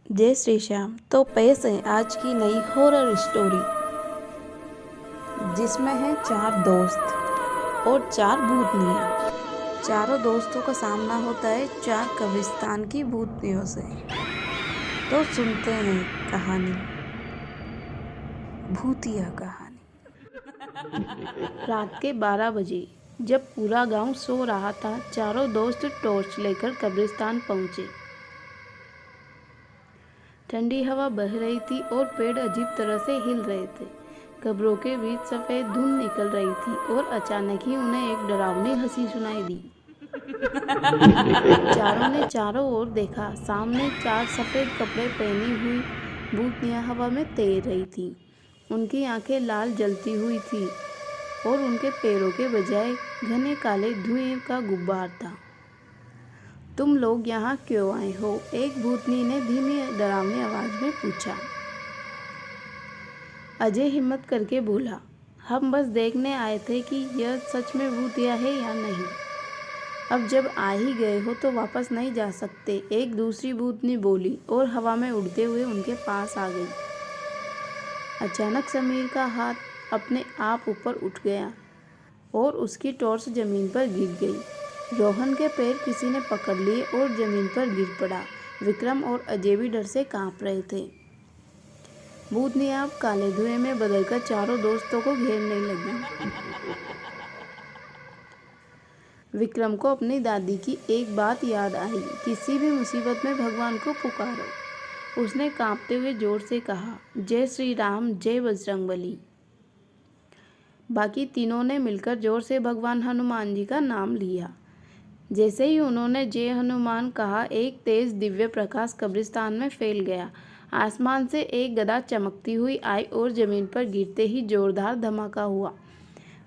जय श्री श्याम। तो पेश है आज की नई हॉरर स्टोरी, जिसमें है 4 दोस्त और 4 भूतनियाँ। चारों दोस्तों का सामना होता है 4 कब्रिस्तान की भूतनियों से। तो सुनते हैं कहानी, भूतिया कहानी। रात के 12 बजे जब पूरा गांव सो रहा था, चारों दोस्त टॉर्च लेकर कब्रिस्तान पहुंचे। ठंडी हवा बह रही थी और पेड़ अजीब तरह से हिल रहे थे। कब्रों के बीच सफ़ेद धुंध निकल रही थी और अचानक ही उन्हें एक डरावनी हंसी सुनाई दी। चारों ने चारों ओर देखा। सामने 4 सफ़ेद कपड़े पहनी हुई भूतनियाँ हवा में तैर रही थीं। उनकी आंखें लाल जलती हुई थीं और उनके पैरों के बजाय घने काले धुएं का गुब्बार था। तुम लोग यहाँ क्यों आए हो? एक भूतनी ने धीमी डरावनी आवाज में पूछा। अजय हिम्मत करके बोला, हम बस देखने आए थे कि यह सच में भूतिया है या नहीं। अब जब आ ही गए हो तो वापस नहीं जा सकते, एक दूसरी भूतनी बोली और हवा में उड़ते हुए उनके पास आ गई। अचानक समीर का हाथ अपने आप ऊपर उठ गया और उसकी टॉर्च जमीन पर गिर गई। रोहन के पैर किसी ने पकड़ लिए और जमीन पर गिर पड़ा। विक्रम और अजय भी डर से कांप रहे थे। भूतनियाँ अब काले धुएं में बदलकर चारों दोस्तों को घेरने लगी। विक्रम को अपनी दादी की एक बात याद आई, किसी भी मुसीबत में भगवान को पुकारो। उसने कांपते हुए जोर से कहा, जय श्री राम, जय बजरंगबली। बाकी तीनों ने मिलकर जोर से भगवान हनुमान जी का नाम लिया। जैसे ही उन्होंने जय हनुमान कहा, एक तेज दिव्य प्रकाश कब्रिस्तान में फैल गया। आसमान से एक गदा चमकती हुई आई और जमीन पर गिरते ही जोरदार धमाका हुआ।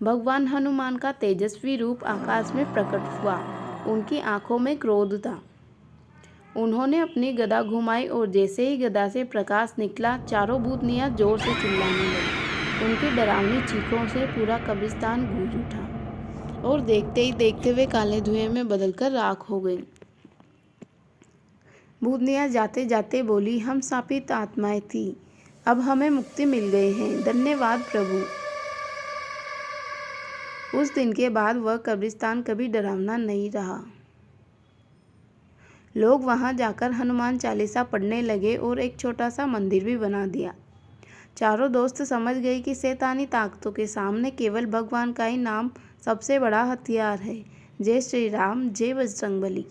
भगवान हनुमान का तेजस्वी रूप आकाश में प्रकट हुआ। उनकी आंखों में क्रोध था। उन्होंने अपनी गदा घुमाई और जैसे ही गदा से प्रकाश निकला, चारों भूतनियाँ जोर से चिल्लाने लगी। उनकी डरावनी चीखों से पूरा कब्रिस्तान गूंज उठा और देखते ही देखते वे काले धुएं में बदलकर राख हो गई। भूतनियाँ जाते जाते बोली, हम शापित आत्माएं थी, अब हमें मुक्ति मिल गई है, धन्यवाद प्रभु। उस दिन के बाद वह कब्रिस्तान कभी डरावना नहीं रहा। लोग वहां जाकर हनुमान चालीसा पढ़ने लगे और एक छोटा सा मंदिर भी बना दिया। चारों दोस्त समझ गए कि शैतानी ताकतों के सामने केवल भगवान का ही नाम सबसे बड़ा हथियार है। जय श्री राम, जय बजरंगबली।